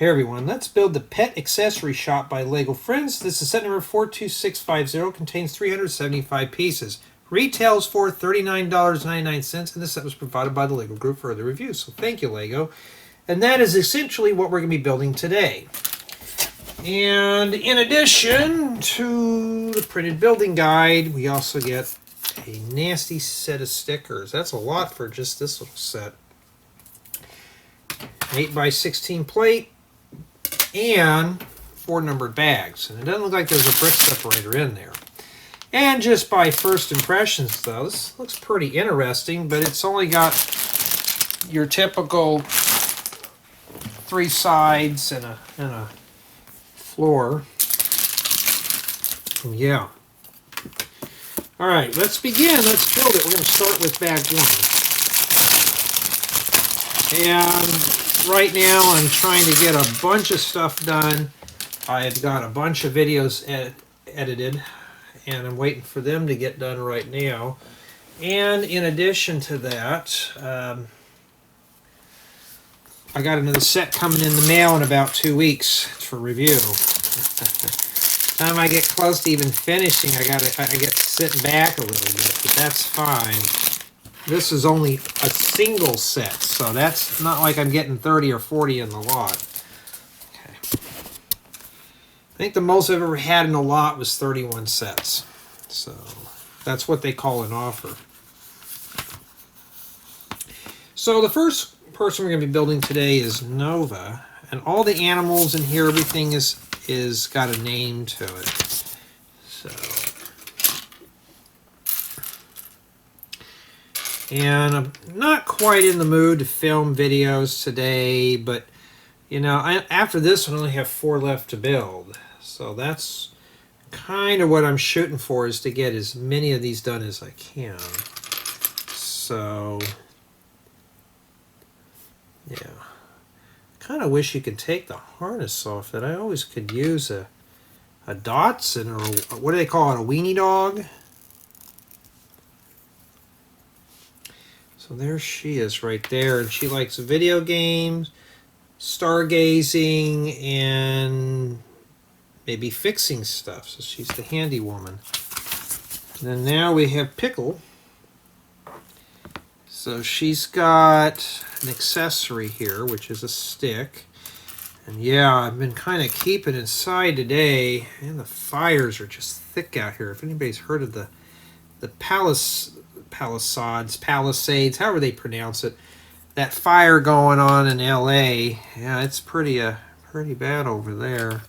Hey everyone, let's build the Pet Accessory Shop by Lego Friends. This is set number 42650, contains 375 pieces. Retails for $39.99, and this set was provided by the Lego Group for other reviews. So thank you, Lego. And that is essentially what we're going to be building today. And in addition to the printed building guide, we also get a nasty set of stickers. That's a lot for just this little set. 8x16 plate. And 4 numbered bags. And it doesn't look like there's a brick separator in there. And just by first impressions, though, this looks pretty interesting, but it's only got your typical 3 sides and a floor. Yeah. All right, let's begin. Let's build it. We're going to start with bag 1. And right now I'm trying to get a bunch of stuff done. I've got a bunch of videos edited, and I'm waiting for them to get done right now. And in addition to that, I got another set coming in the mail in about 2 weeks for review. By the time I get close to even finishing, I get sitting back a little bit, but that's fine. This is only a single set, so that's not like I'm getting 30 or 40 in the lot. Okay. I think the most I've ever had in a lot was 31 sets. So that's what they call an offer. So the first person we're going to be building today is Nova, and all the animals in here, everything is got a name to it. So. And I'm not quite in the mood to film videos today, but, you know, after this one, I only have 4 left to build. So that's kind of what I'm shooting for, is to get as many of these done as I can. So, yeah. Kind of wish you could take the harness off that. I always could use a Dotson, or what do they call it, a weenie dog? So there she is right there, and she likes video games, stargazing, and maybe fixing stuff. So she's the handy woman. And then now we have Pickle. So she's got an accessory here, which is a stick. And yeah, I've been kind of keeping inside today, and the fires are just thick out here. If anybody's heard of the Palisades, however they pronounce it, that fire going on in LA, yeah, it's pretty bad over there.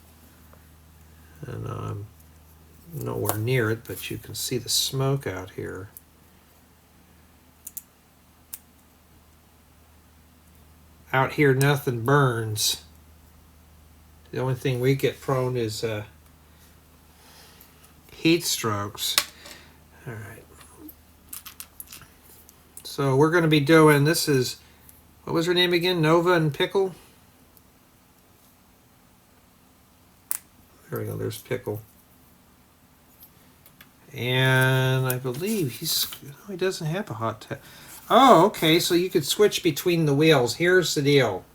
And I'm nowhere near it, but you can see the smoke out here. Out here, nothing burns. The only thing we get prone is heat strokes. All right. So we're going to be doing, this is, what was her name again? Nova and Pickle? There we go, there's Pickle. And I believe he doesn't have a hot tap. Oh, okay, so you could switch between the wheels. Here's the deal.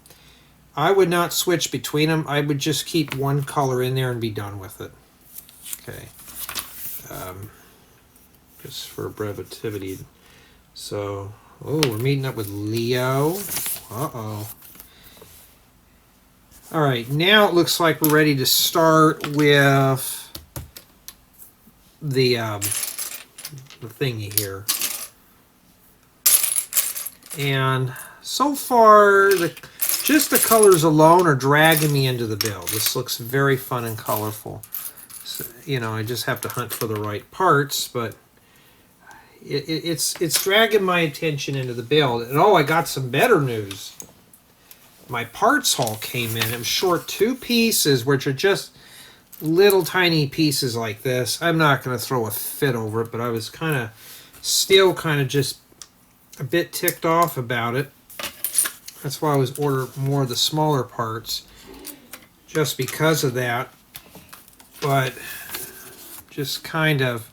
I would not switch between them. I would just keep one color in there and be done with it. Okay. Just for brevity. So, oh, we're meeting up with Leo. Uh-oh. All right, now it looks like we're ready to start with the thingy here. And so far, just the colors alone are dragging me into the build. This looks very fun and colorful. So, you know, I just have to hunt for the right parts, but it's dragging my attention into the build. And oh, I got some better news. My parts haul came in. I'm short 2 pieces, which are just little tiny pieces like this. I'm not going to throw a fit over it, but I was still just a bit ticked off about it. That's why I was ordering more of the smaller parts, just because of that. But just kind of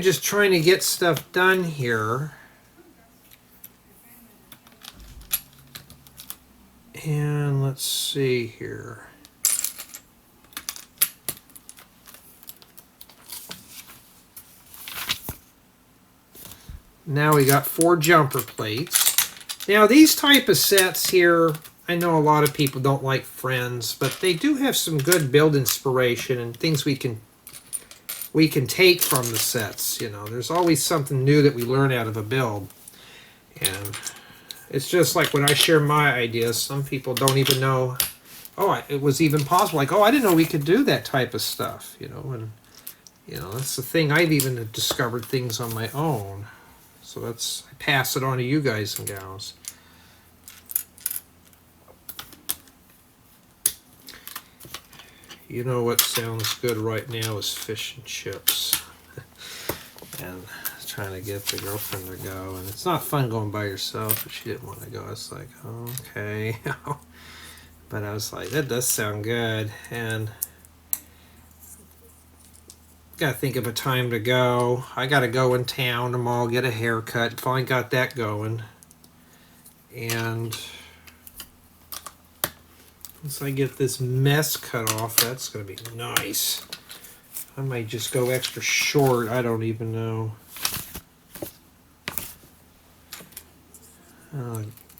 just trying to get stuff done here. And let's see here. Now we got 4 jumper plates. Now these type of sets here, I know a lot of people don't like Friends, but they do have some good build inspiration and things we can take from the sets. You know, there's always something new that we learn out of a build. And it's just like when I share my ideas, some people don't even know, oh, it was even possible. Like, oh, I didn't know we could do that type of stuff, you know. And, you know, that's the thing. I've even discovered things on my own. So I pass it on to you guys and gals. You know what sounds good right now is fish and chips. And trying to get the girlfriend to go, and it's not fun going by yourself, but she didn't want to go. I was like, okay. But I was like, that does sound good, and gotta think of a time to go. I gotta go in town tomorrow, get a haircut. Finally got that going, and once I get this mess cut off, that's gonna be nice. I might just go extra short, I don't even know.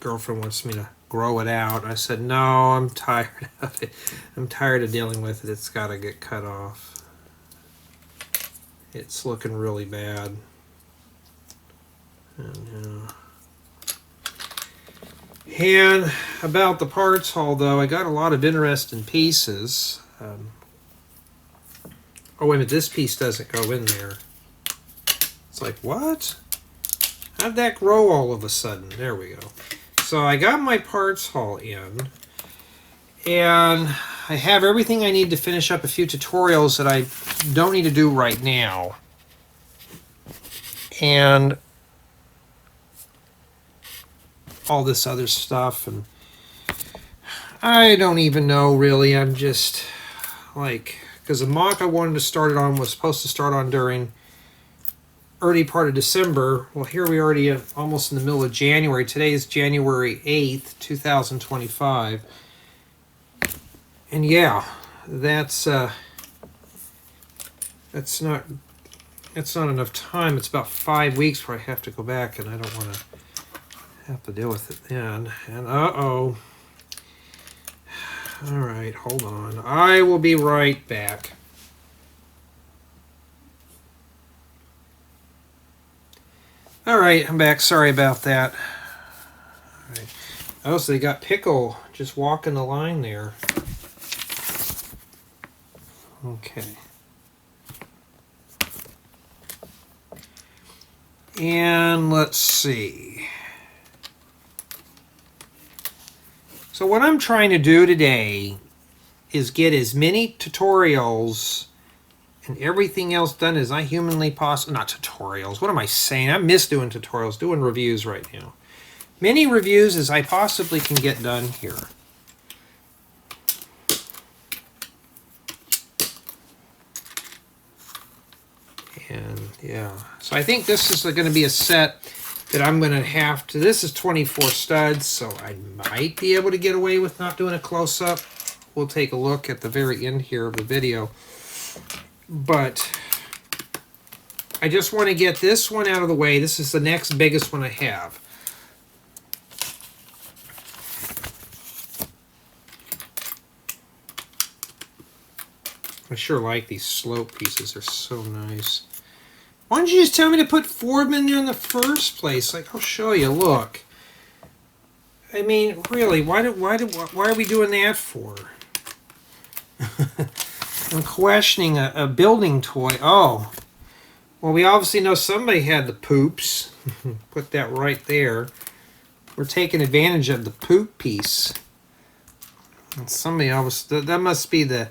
Girlfriend wants me to grow it out. I said, no, I'm tired of it. I'm tired of dealing with it. It's got to get cut off. It's looking really bad. And about the parts haul, though, I got a lot of interesting pieces. Oh, wait a minute. This piece doesn't go in there. It's like, what? How'd that grow all of a sudden? There we go. So I got my parts haul in, and I have everything I need to finish up a few tutorials that I don't need to do right now. And all this other stuff, and I don't even know really. I'm just like, because the mock I wanted to start it on was supposed to start on during early part of December. Well, here we already are almost in the middle of January. Today is January 8th, 2025. And yeah, that's not enough time. It's about 5 weeks where I have to go back, and I don't want to have to deal with it then. And all right, hold on. I will be right back. All right, I'm back. Sorry about that. All right. Oh, so they got Pickle just walking the line there. Okay. And let's see. So what I'm trying to do today is get as many tutorials and everything else done as I humanly possible. Not tutorials. What am I saying? I miss doing tutorials. Doing reviews right now. Many reviews as I possibly can get done here. And yeah, so I think this is going to be a set that I'm going to have to. This is 24 studs, so I might be able to get away with not doing a close-up. We'll take a look at the very end here of the video. But I just want to get this one out of the way. This is the next biggest one I have. I sure like these slope pieces. They're so nice. Why don't you just tell me to put 4 of them in there in the first place? Like, I'll show you. Look. I mean, really, why are we doing that for? I'm questioning a building toy. Oh. Well, we obviously know somebody had the poops. Put that right there. We're taking advantage of the poop piece. And somebody else, that must be the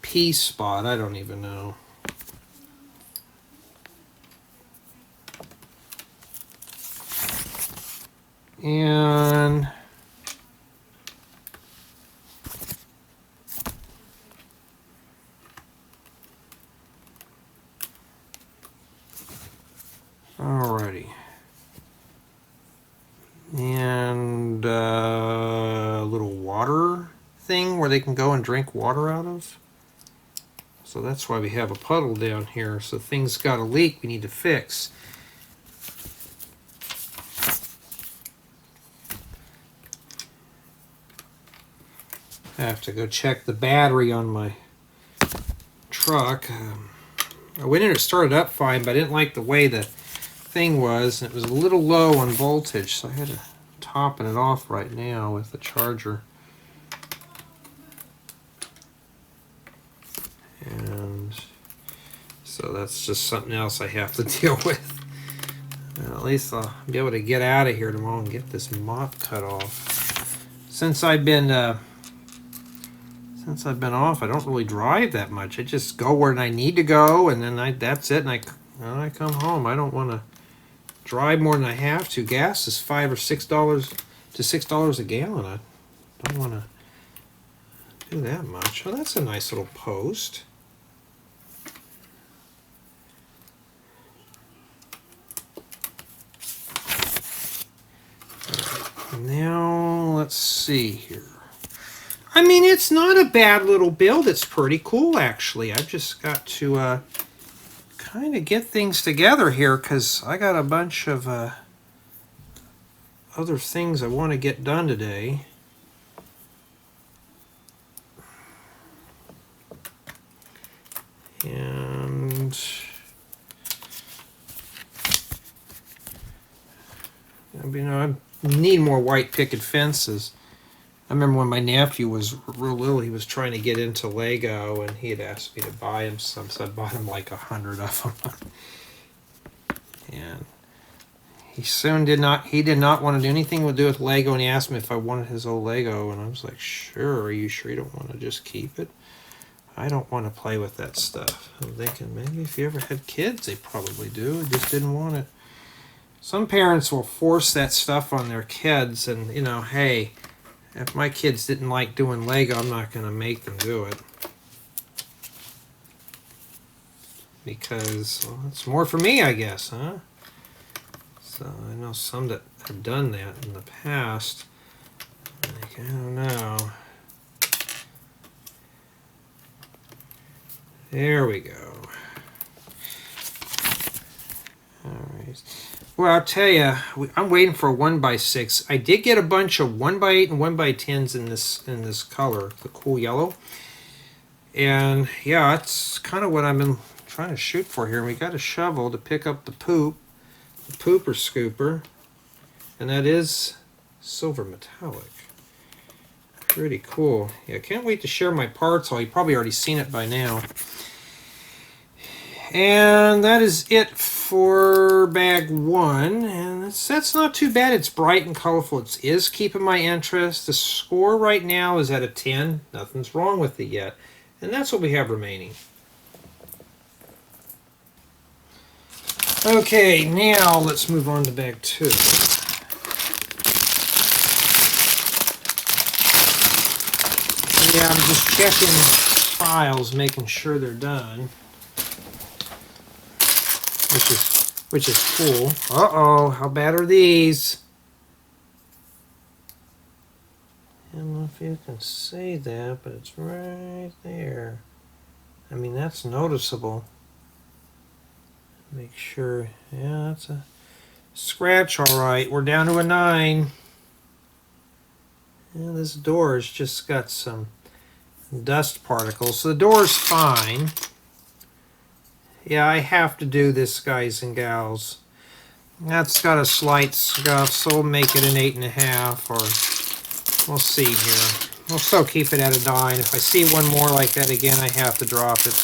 P spot. I don't even know. And alrighty. And where they can go and drink water out of. So that's why we have a puddle down here. So things got a leak we need to fix. I have to go check the battery on my truck. I went in and it started up fine, but I didn't like the way the thing was, and it was a little low on voltage, so I had to topping it off right now with the charger. And so that's just something else I have to deal with. At least I'll be able to get out of here tomorrow and get this mop cut off. Since I've been off, I don't really drive that much. I just go where I need to go, and then that's it. And I come home. I don't want to drive more than I have to. Gas is $5 or $6 to $6 a gallon. I don't want to do that much. Oh, that's a nice little post. Now let's see here. I mean, it's not a bad little build. It's pretty cool, actually. I've just got to kind of get things together here because I got a bunch of other things I want to get done today. And I need more white picket fences. I remember when my nephew was real little, he was trying to get into Lego, and he had asked me to buy him some, so I bought him like 100 of them. And he did not want to do anything to do with Lego, and he asked me if I wanted his old Lego, and I was like, sure. Are you sure you don't want to just keep it? I don't want to play with that stuff. I'm thinking maybe if you ever had kids, they probably do. I just didn't want it. Some parents will force that stuff on their kids, and hey, if my kids didn't like doing Lego, I'm not going to make them do it. Because, well, it's more for me, I guess, huh? So I know some that have done that in the past. Like, I don't know. There we go. Alright. Well, I'll tell you, I'm waiting for a 1x6. I did get a bunch of 1x8 and 1x10s in this color, the cool yellow. And yeah, that's kind of what I've been trying to shoot for here. We got a shovel to pick up the pooper scooper, and that is silver metallic. Pretty cool. Yeah, can't wait to share my parts haul. You've probably already seen it by now. And that is it for bag 1, and that's not too bad. It's bright and colorful. It is keeping my interest. The score right now is at a 10. Nothing's wrong with it yet, and that's what we have remaining. Okay, now let's move on to bag 2. Yeah, I'm just checking files, making sure they're done. Which is cool. Uh-oh, how bad are these? I don't know if you can see that, but it's right there. I mean, that's noticeable. Make sure, yeah, that's a scratch, all right. We're down to a 9. And this door has just got some dust particles, so the door's fine. Yeah, I have to do this, guys and gals. That's got a slight scuff, so we'll make it an 8.5, or we'll see here. We'll still keep it at a 9. If I see one more like that again, I have to drop it.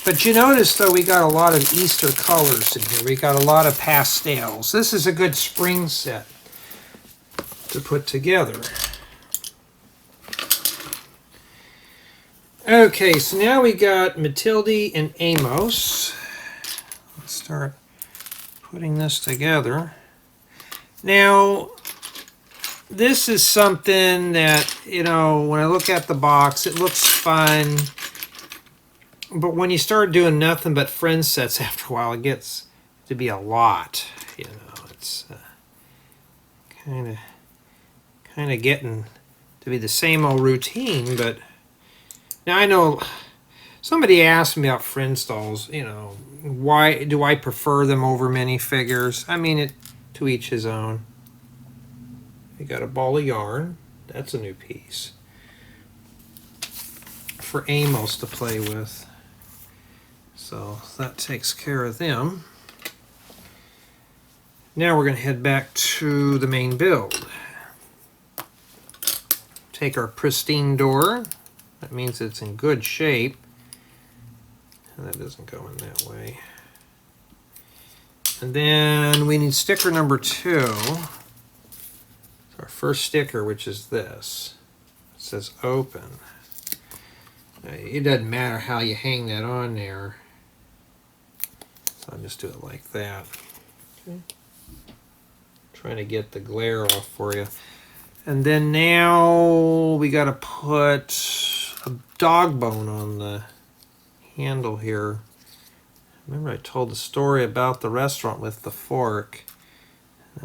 But you notice, though, we got a lot of Easter colors in here. We got a lot of pastels. This is a good spring set to put together. Okay, so now we got Matilde and Amos. Let's start putting this together. Now, this is something that, when I look at the box, it looks fun. But when you start doing nothing but friend sets after a while, it gets to be a lot. It's kind of getting to be the same old routine, but now I know somebody asked me about friend stalls, you know, why do I prefer them over minifigures? I mean, to each his own. You got a ball of yarn. That's a new piece for Amos to play with. So that takes care of them. Now we're going to head back to the main build. Take our pristine door. That means it's in good shape. And that doesn't go in that way. And then we need sticker number 2. Our first sticker, which is this. It says open. It doesn't matter how you hang that on there. So I'll just do it like that. Okay. Trying to get the glare off for you. And then now we got to put a dog bone on the handle here. Remember I told the story about the restaurant with the fork.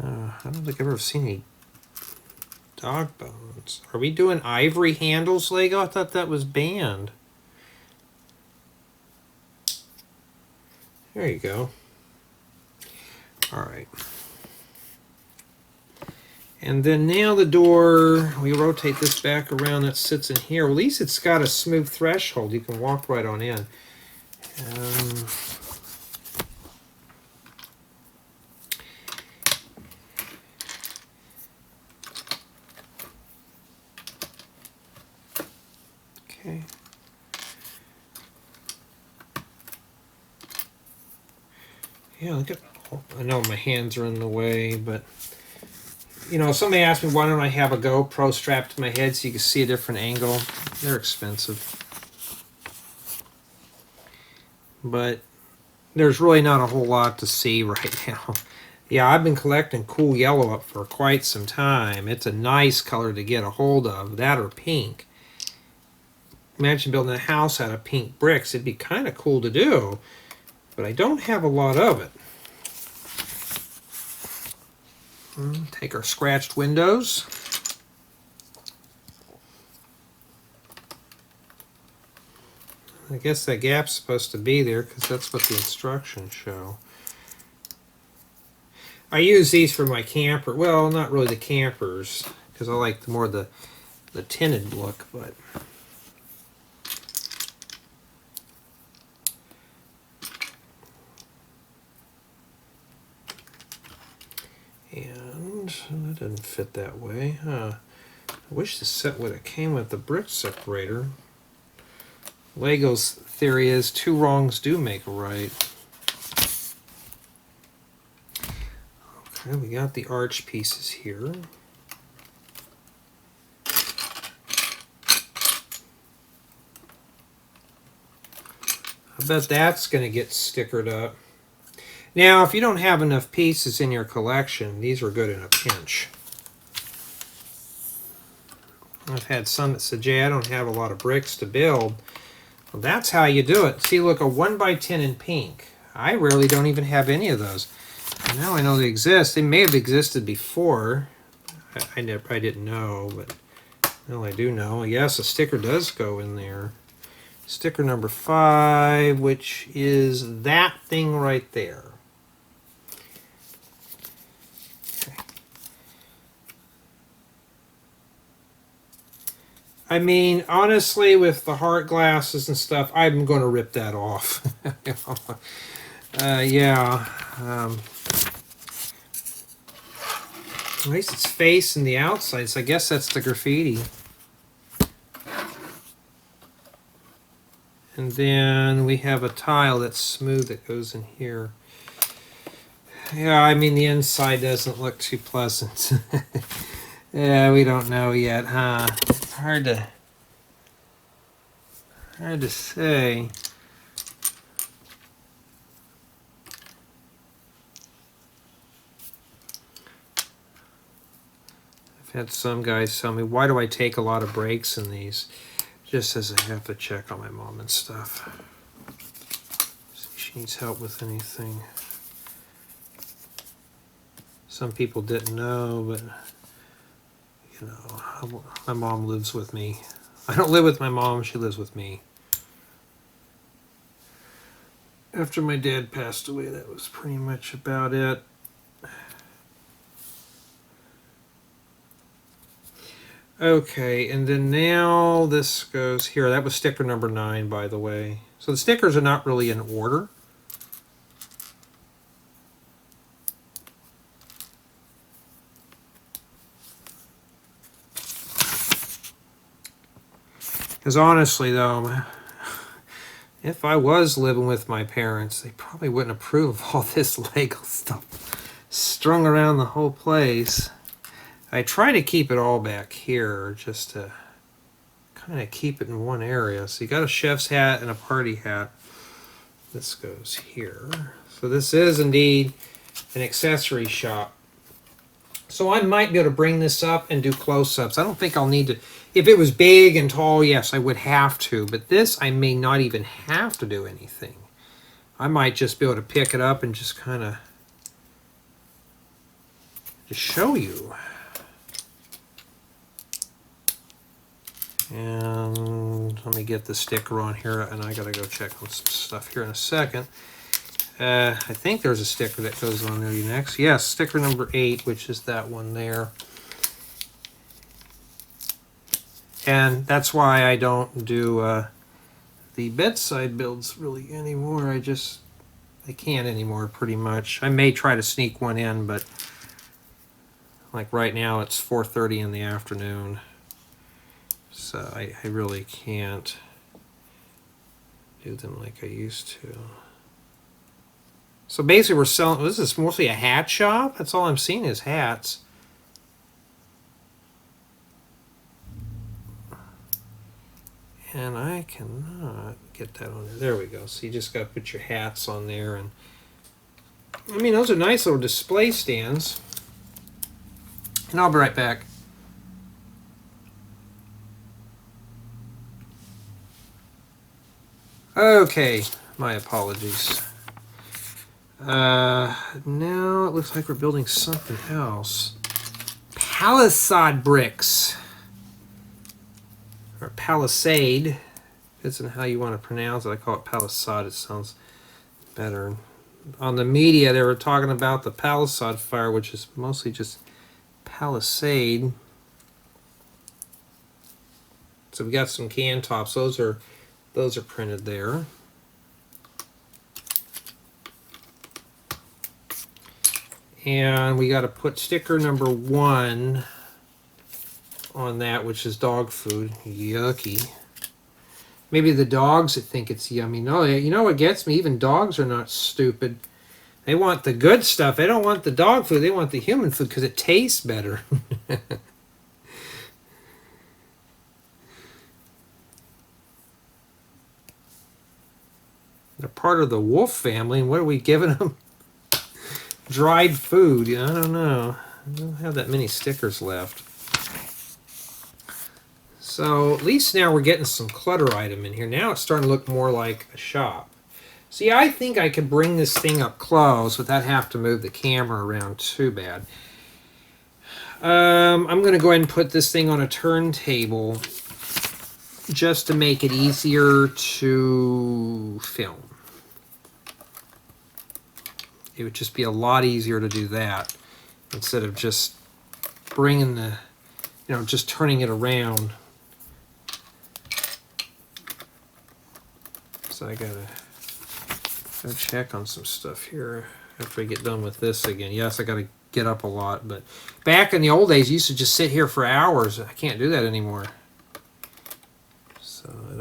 I don't think I've ever seen any dog bones. Are we doing ivory handles, Lego? I thought that was banned. There you go. All right. And then now the door, we rotate this back around, that sits in here. Well, at least it's got a smooth threshold. You can walk right on in. Okay. Yeah, look at, I know my hands are in the way, but you know, somebody asked me why don't I have a GoPro strapped to my head so you can see a different angle. They're expensive. But there's really not a whole lot to see right now. Yeah, I've been collecting cool yellow up for quite some time. It's a nice color to get a hold of, that or pink. Imagine building a house out of pink bricks. It'd be kind of cool to do, but I don't have a lot of it. Take our scratched windows. I guess that gap's supposed to be there because that's what the instructions show. I use these for my camper. Well, not really the campers because I like more the tinted look, but and that doesn't fit that way. I wish the set would have came with the brick separator. Lego's theory is 2 wrongs do make a right. Okay, we got the arch pieces here. I bet that's going to get stickered up. Now, if you don't have enough pieces in your collection, these are good in a pinch. I've had some that said, Jay, I don't have a lot of bricks to build. Well, that's how you do it. See, look, a 1x10 in pink. I rarely don't even have any of those. And now I know they exist. They may have existed before. I didn't know, but now I do know. Yes, a sticker does go in there. Sticker number 5, which is that thing right there. I mean, honestly, with the heart glasses and stuff, I'm going to rip that off. Yeah. At least it's facing the outside, so I guess that's the graffiti. And then we have a tile that's smooth that goes in here. Yeah, I mean, the inside doesn't look too pleasant. Yeah, we don't know yet, huh? It's hard to say. I've had some guys tell me, why do I take a lot of breaks in these? Just as I have to check on my mom and stuff. See if she needs help with anything. Some people didn't know, but you know, my mom lives with me. I don't live with my mom, she lives with me. After my dad passed away, that was pretty much about it. Okay, and then now this goes here. That was sticker number 9, by the way. So the stickers are not really in order. Because honestly, though, if I was living with my parents, they probably wouldn't approve of all this Lego stuff strung around the whole place. I try to keep it all back here just to kind of keep it in one area. So you got a chef's hat and a party hat. This goes here. So this is indeed an accessory shop. So I might be able to bring this up and do close-ups. I don't think I'll need to. If it was big and tall, yes, I would have to. But this, I may not even have to do anything. I might just be able to pick it up and just kind of just show you. And let me get the sticker on here, and I gotta go check on some stuff here in a second. I think there's a sticker that goes on there next. Yes, sticker number 8, which is that one there. And that's why I don't do the bedside builds really anymore. I can't anymore, pretty much. I may try to sneak one in, but like right now it's 4:30 in the afternoon. So I really can't do them like I used to. So basically we're selling, this is mostly a hat shop. That's all I'm seeing is hats. And I cannot get that on there. There we go. So you just got to put your hats on there. And I mean, those are nice little display stands. And I'll be right back. Okay, my apologies. Now it looks like we're building something else. Palisade bricks. Or palisade. Depends on how you want to pronounce it. I call it palisade. It sounds better. On the media, they were talking about the Palisade fire, which is mostly just palisade. So we got some can tops. Those are printed there. And we got to put sticker number 1 on that, which is dog food. Yucky. Maybe the dogs that think it's yummy. No, you know what gets me? Even dogs are not stupid. They want the good stuff. They don't want the dog food. They want the human food because it tastes better. They're part of the wolf family, and what are we giving them? Dried food. I don't know. I don't have that many stickers left. So at least now we're getting some clutter item in here. Now it's starting to look more like a shop. See, I think I could bring this thing up close without having to move the camera around too bad. I'm going to go ahead and put this thing on a turntable just to make it easier to film. It would just be a lot easier to do that instead of just bringing the, just turning it around. So I gotta go check on some stuff here after I get done with this again. Yes, I gotta get up a lot, but back in the old days, I used to just sit here for hours. I can't do that anymore. So I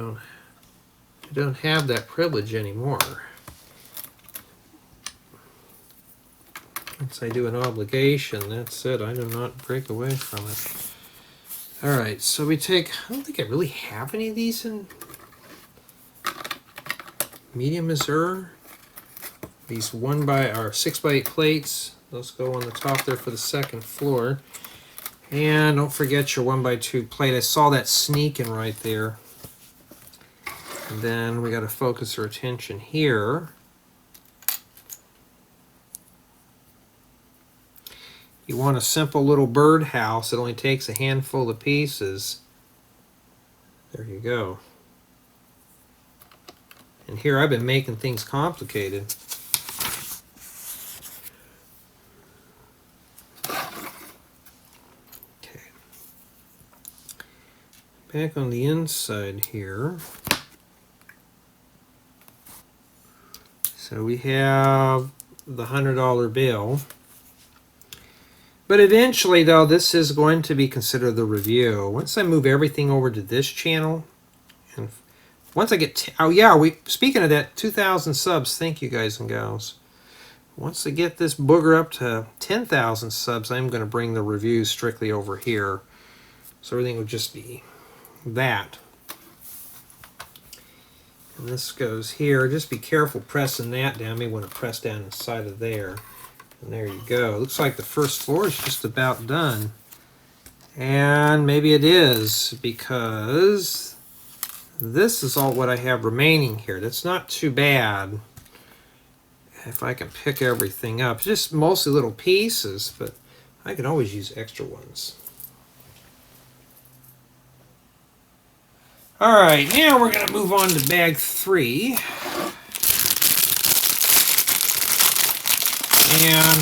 don't have that privilege anymore. Once I do an obligation, that's it. I do not break away from it. All right, so we take, I don't think I really have any of these in medium Missouri. These 6x8 plates, those go on the top there for the second floor. And don't forget your 1x2 plate. I saw that sneaking right there. And then we got to focus our attention here. You want a simple little birdhouse. It only takes a handful of pieces. There you go. And here I've been making things complicated. Okay. Back on the inside here. So we have the $100 bill. But eventually, though, this is going to be considered the review. Once I move everything over to this channel, and once I get, oh yeah, speaking of that, 2,000 subs, thank you guys and gals. Once I get this booger up to 10,000 subs, I'm going to bring the reviews strictly over here. So everything will just be that. And this goes here. Just be careful pressing that down. Maybe want to press down inside of there. And there you go. Looks like the first floor is just about done. And maybe it is, because this is all what I have remaining here. That's not too bad. If I can pick everything up. Just mostly little pieces, but I can always use extra ones. Alright, now we're going to move on to bag 3. And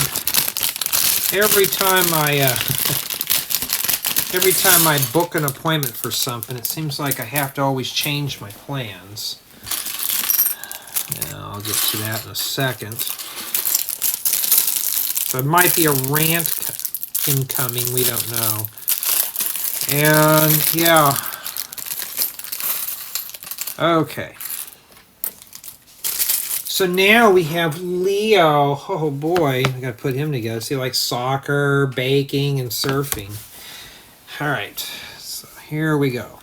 every time I book an appointment for something, it seems like I have to always change my plans. And I'll get to that in a second. So it might be a rant incoming, we don't know. And yeah. Okay. So now we have Leo. Oh boy, I gotta put him together. See, like soccer, baking, and surfing. All right, so here we go.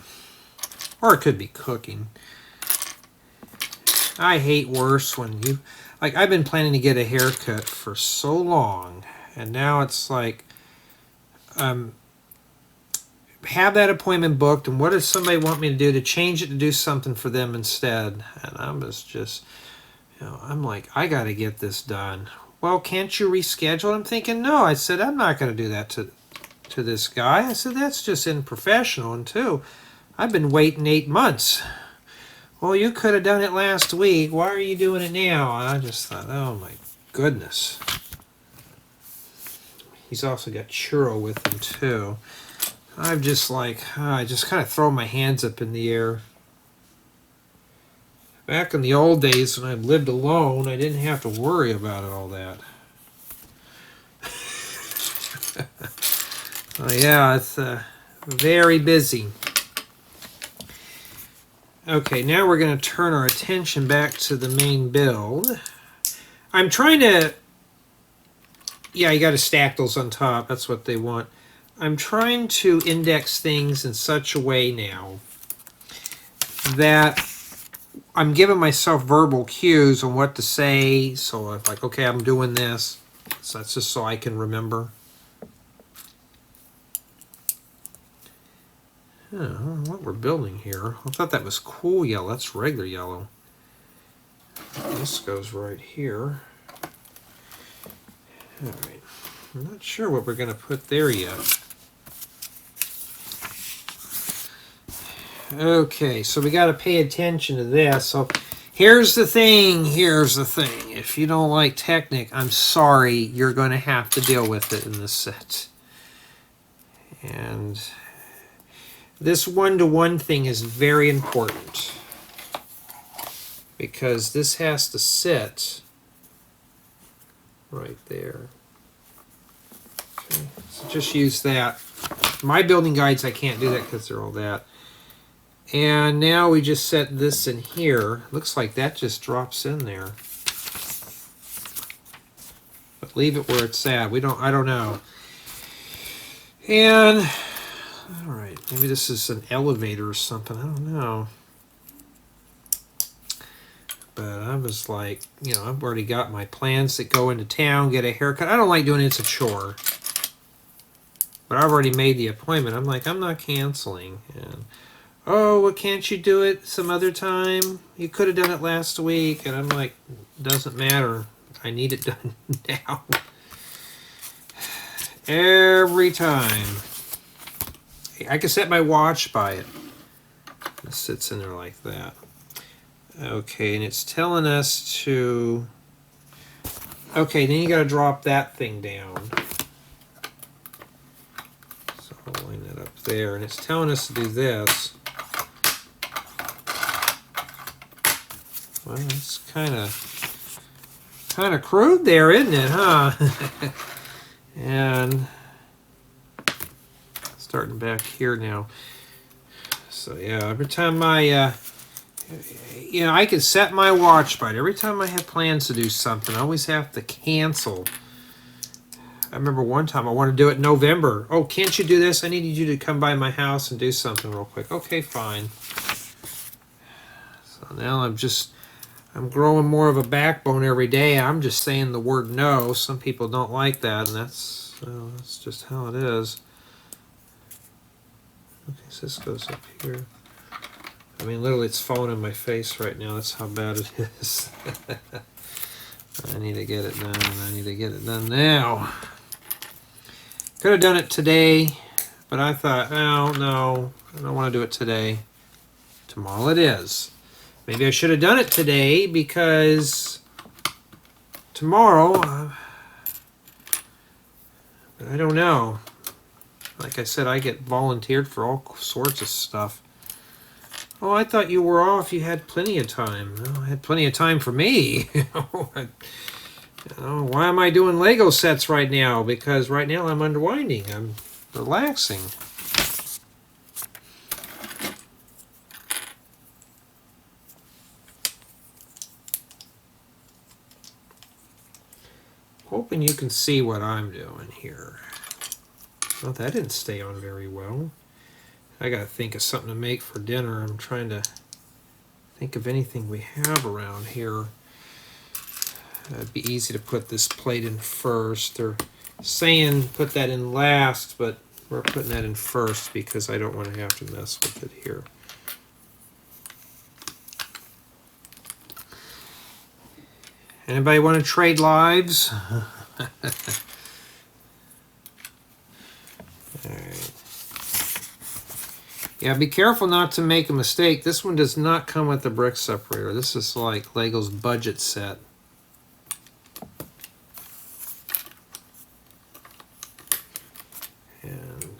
Or it could be cooking. I hate worse when you, like, I've been planning to get a haircut for so long, and now it's like, have that appointment booked, and what does somebody want me to do to change it to do something for them instead? And I'm just you know, I'm like, I got to get this done. Well, can't you reschedule? I'm thinking, no. I said, I'm not going to do that to this guy. I said, that's just unprofessional. And two, I've been waiting 8 months. Well, you could have done it last week. Why are you doing it now? And I just thought, oh my goodness. He's also got Churro with him too. I'm just like, I just kind of throw my hands up in the air. Back in the old days when I lived alone, I didn't have to worry about all that. Oh yeah, it's very busy. Okay, now we're going to turn our attention back to the main build. I'm trying to... Yeah, you got to stack those on top. That's what they want. I'm trying to index things in such a way now that I'm giving myself verbal cues on what to say. So I'm like, okay, I'm doing this. So that's just so I can remember. I don't know what we're building here. I thought that was cool yellow. That's regular yellow. This goes right here. All right. I'm not sure what we're going to put there yet. Okay, so we got to pay attention to this. So here's the thing. Here's the thing. If you don't like Technic, I'm sorry. You're going to have to deal with it in this set. And this one-to-one thing is very important, because this has to sit right there. Okay, so just use that. My building guides, I can't do that because they're all that. And now we just set this in here. Looks like that just drops in there. But leave it where it's at. I don't know. And all right, maybe this is an elevator or something. I don't know. But I was like, you know, I've already got my plans to go into town, get a haircut. I don't like doing it. It's a chore. But I've already made the appointment. I'm like, I'm not canceling. And oh, well, can't you do it some other time? You could have done it last week. And I'm like, doesn't matter. I need it done now. Every time. I can set my watch by it. It sits in there like that. Okay, and it's telling us to... Okay, then you got to drop that thing down. So I'll line that up there, and it's telling us to do this. Well, it's kind of crude there, isn't it, huh? And starting back here now. So yeah, every time I, I can set my watch by it. Every time I have plans to do something, I always have to cancel. I remember one time I wanted to do it in November. Oh, can't you do this? I needed you to come by my house and do something real quick. Okay, fine. So now I'm growing more of a backbone every day. I'm just saying the word no. Some people don't like that, and that's just how it is. Okay, so this goes up here. I mean, literally, it's falling in my face right now. That's how bad it is. I need to get it done. I need to get it done now. Could have done it today, but I thought, oh, no, I don't want to do it today. Tomorrow it is. Maybe I should have done it today because tomorrow, I don't know. Like I said, I get volunteered for all sorts of stuff. Oh, I thought you were off. You had plenty of time. No, I had plenty of time for me. Why am I doing Lego sets right now? Because right now I'm unwinding. I'm relaxing. Hoping you can see what I'm doing here. Well, that didn't stay on very well. I gotta think of something to make for dinner. I'm trying to think of anything we have around here. It'd be easy to put this plate in first. They're saying put that in last, but we're putting that in first because I don't want to have to mess with it here. Anybody want to trade lives? Alright. Yeah, be careful not to make a mistake. This one does not come with the brick separator. This is like Lego's budget set. And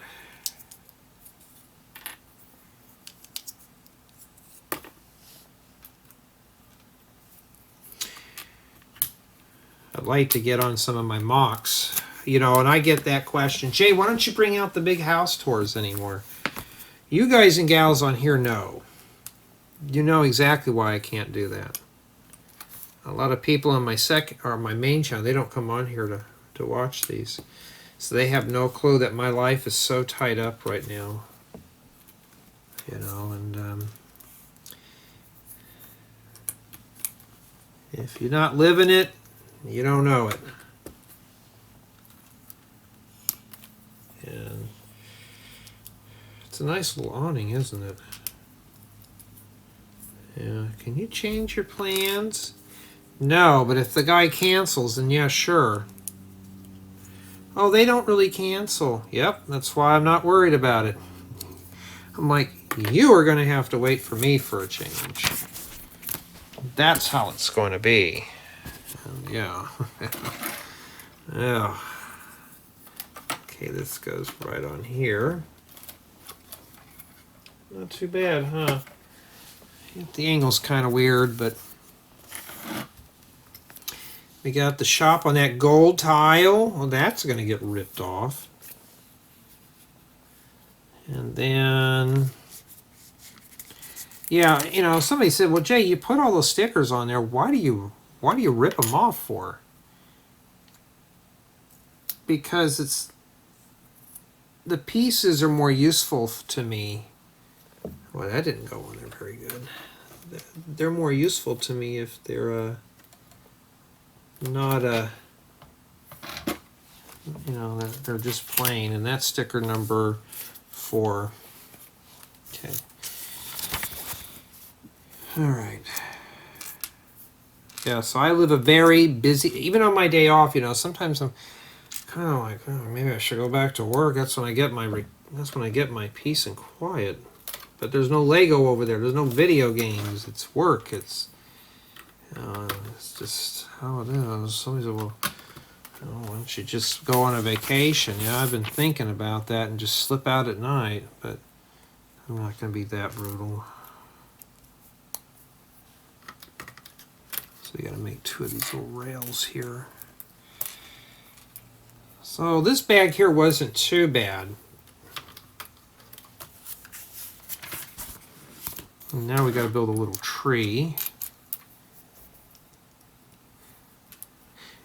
I'd like to get on some of my mocks. And I get that question, Jay, why don't you bring out the big house tours anymore? You guys and gals on here know. You know exactly why I can't do that. A lot of people on my my main channel, they don't come on here to watch these. So they have no clue that my life is so tied up right now. And if you're not living it, you don't know it. And it's a nice little awning, isn't it? Yeah, can you change your plans? No, but if the guy cancels, then yeah, sure. Oh, they don't really cancel. Yep, that's why I'm not worried about it. I'm like, you are going to have to wait for me for a change. That's how it's going to be. And yeah. Yeah. Okay, this goes right on here. Not too bad, huh? The angle's kind of weird, but we got the shop on that gold tile. Well, that's going to get ripped off. And then, yeah, somebody said, well, Jay, you put all those stickers on there. Why do you rip them off for? Because the pieces are more useful to me. Well, that didn't go on there very good. They're more useful to me if they're not they're just plain. And that's sticker number 4. Okay. All right. Yeah, so I live a very busy, even on my day off, sometimes I'm kind of like, oh, maybe I should go back to work. That's when I get my peace and quiet. But there's no Lego over there. There's no video games. It's work. It's just how it is. Somebody said, well, why don't you just go on a vacation? Yeah, I've been thinking about that and just slip out at night, but I'm not going to be that brutal. So you got to make 2 of these little rails here. So this bag here wasn't too bad. And now we got to build a little tree.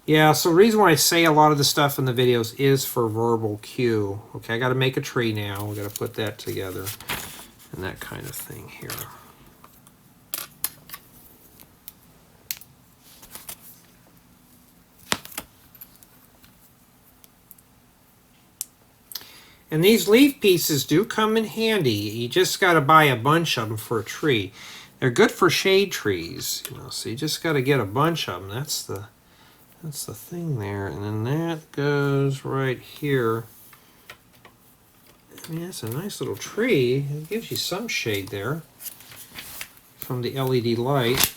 Yeah, so the reason why I say a lot of the stuff in the videos is for verbal cue. Okay, I got to make a tree now. We got to put that together and that kind of thing here. And these leaf pieces do come in handy. You just got to buy a bunch of them for a tree. They're good for shade trees, you know. So you just got to get a bunch of them. That's the thing there. And then that goes right here. I mean, that's a nice little tree. It gives you some shade there from the LED light.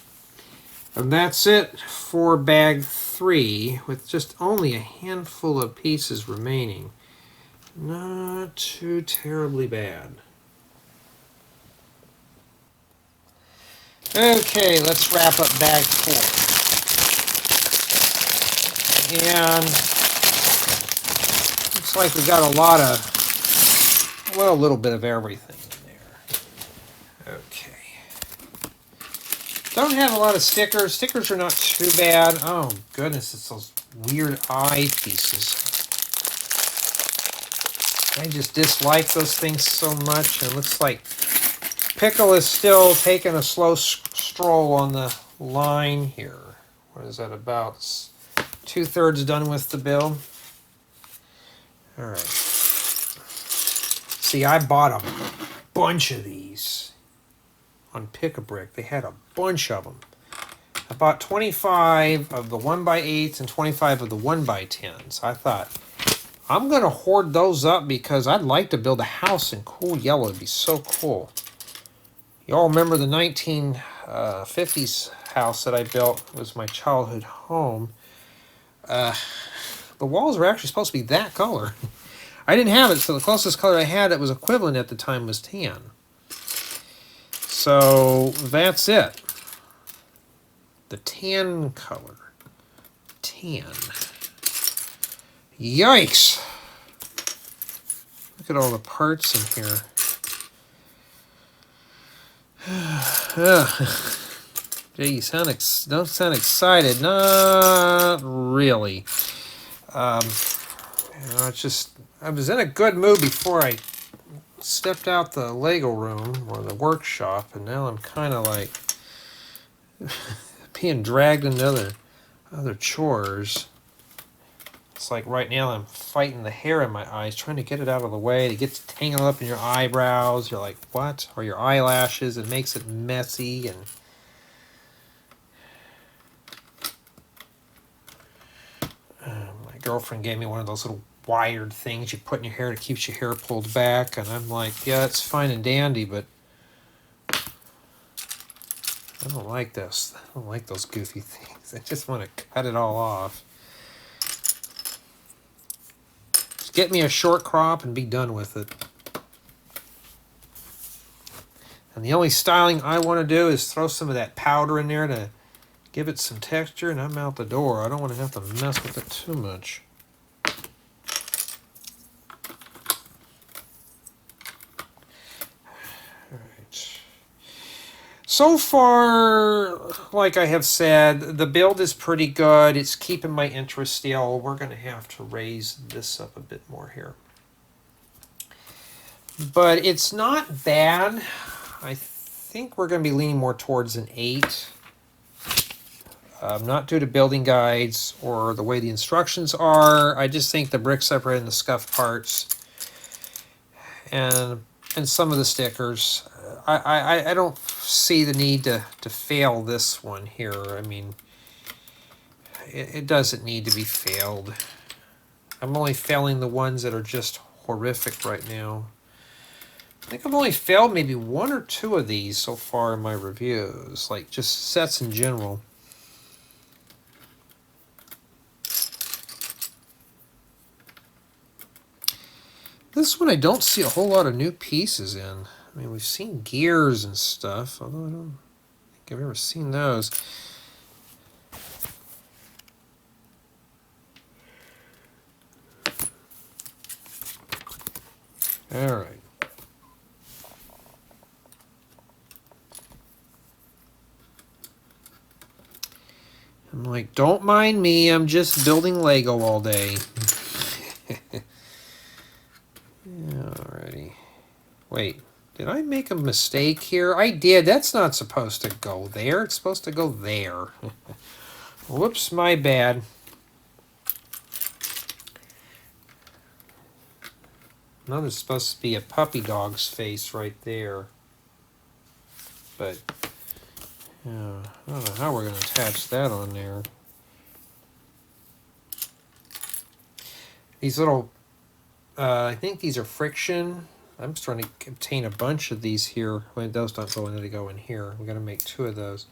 And that's it for bag 3, with just only a handful of pieces remaining. Not too terribly bad. Okay, let's wrap up bag 4. And looks like we got a lot of, well, a little bit of everything in there. Okay. Don't have a lot of stickers. Stickers are not too bad. Oh, goodness, it's those weird eye pieces. I just dislike those things so much. It looks like Pickle is still taking a slow stroll on the line here. What is that about? It's 2/3 done with the build. All right. See, I bought a bunch of these on Pick-a-Brick. They had a bunch of them. I bought 25 of the 1x8s and 25 of the 1x10s. I thought, I'm going to hoard those up because I'd like to build a house in cool yellow. It'd be so cool. You all remember the 1950s house that I built? It was my childhood home. The walls were actually supposed to be that color. I didn't have it, so the closest color I had that was equivalent at the time was tan. So that's it. The tan color. Tan. Yikes! Look at all the parts in here. Gee, you don't sound excited. Not really. It's just, I was in a good mood before I stepped out the Lego room or the workshop, and now I'm kind of like being dragged into other chores. It's like right now I'm fighting the hair in my eyes, trying to get it out of the way. It gets tangled up in your eyebrows. You're like, what? Or your eyelashes. It makes it messy. And my girlfriend gave me one of those little wired things you put in your hair that keeps your hair pulled back. And I'm like, yeah, it's fine and dandy, but I don't like this. I don't like those goofy things. I just want to cut it all off. Get me a short crop and be done with it. And the only styling I want to do is throw some of that powder in there to give it some texture, and I'm out the door. I don't want to have to mess with it too much. Alright. So far, like I have said, the build is pretty good. It's keeping my interest still. We're going to have to raise this up a bit more here. But it's not bad. I think we're going to be leaning more towards an 8. Not due to building guides or the way the instructions are. I just think the brick separator and the scuff parts and some of the stickers, I don't see the need to fail this one here. I mean, it doesn't need to be failed. I'm only failing the ones that are just horrific right now. I think I've only failed maybe 1 or 2 of these so far in my reviews, like just sets in general. This one I don't see a whole lot of new pieces in. I mean, we've seen gears and stuff, although I don't think I've ever seen those. All right. I'm like, don't mind me, I'm just building Lego all day. Alrighty. Wait, did I make a mistake here? I did. That's not supposed to go there. It's supposed to go there. Whoops, my bad. Now there's supposed to be a puppy dog's face right there. But, yeah, I don't know how we're going to attach that on there. These little, I think these are friction. I'm just trying to obtain a bunch of these here. Well, those don't go in there, they go in here. We're going to make 2 of those.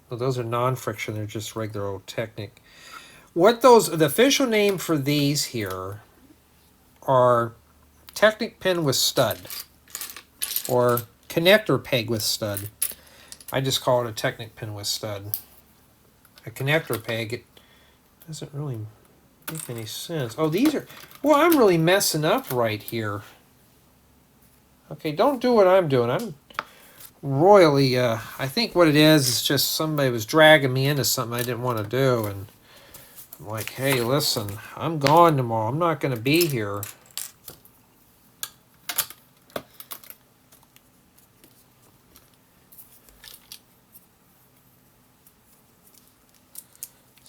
Well, those are non-friction, they're just regular old Technic. The official name for these here are Technic pin with stud, or connector peg with stud. I just call it a Technic pin with stud. A connector peg, it doesn't really make any sense. Oh, these are, well, I'm really messing up right here. Okay, don't do what I'm doing. I'm royally, I think what it is just somebody was dragging me into something I didn't want to do, and I'm like, hey, listen, I'm gone tomorrow. I'm not going to be here.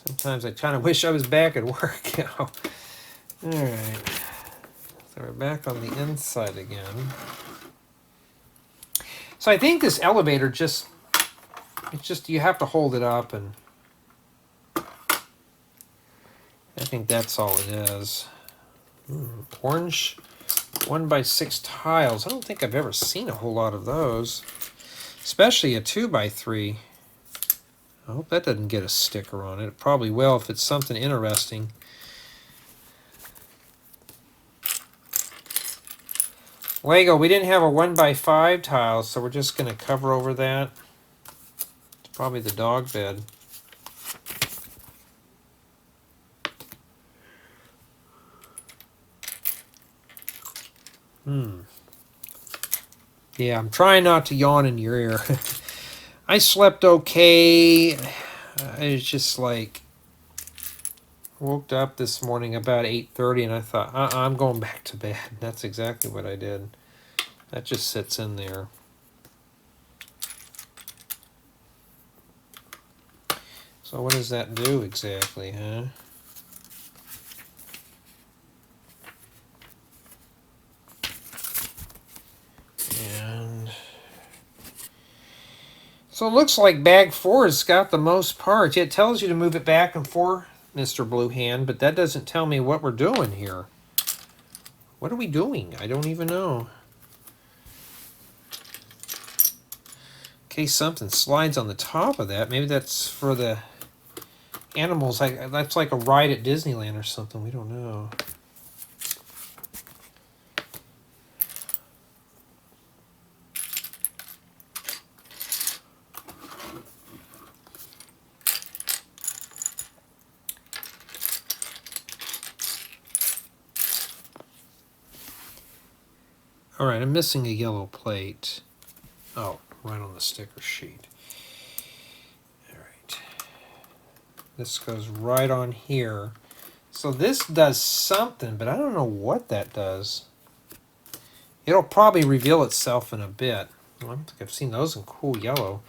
Sometimes I kind of wish I was back at work, you know. All right, so we're back on the inside again. So I think this elevator it's just, you have to hold it up, and I think that's all it is. Orange 1x6 tiles. I don't think I've ever seen a whole lot of those, especially a 2x3. I hope that doesn't get a sticker on it. It probably will if it's something interesting. Lego, we didn't have a 1x5 tile, so we're just going to cover over that. It's probably the dog bed. Yeah, I'm trying not to yawn in your ear. I slept okay. It's just like, woke up this morning about 8:30 and I thought, I'm going back to bed. That's exactly what I did. That just sits in there. So what does that do exactly, huh? And so it looks like bag 4 has got the most parts. It tells you to move it back and forth, Mr. Blue Hand, but that doesn't tell me what we're doing here. What are we doing? I don't even know. In case something slides on the top of that, maybe that's for the animals. That's like a ride at Disneyland or something. We don't know. All right, I'm missing a yellow plate. Oh, right on the sticker sheet. All right. This goes right on here. So this does something, but I don't know what that does. It'll probably reveal itself in a bit. I don't think I've seen those in cool yellow.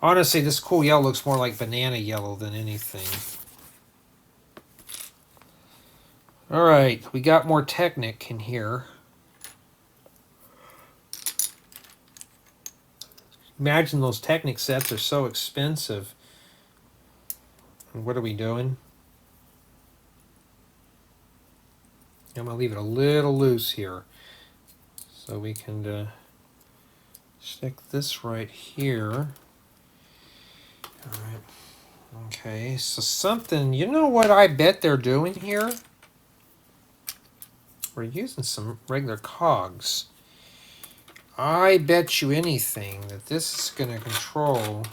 Honestly, this cool yellow looks more like banana yellow than anything. All right, we got more Technic in here. Imagine those Technic sets are so expensive. And what are we doing? I'm going to leave it a little loose here. So we can stick this right here. All right. Okay, so something, you know what I bet they're doing here? We're using some regular cogs. I bet you anything that this is going to control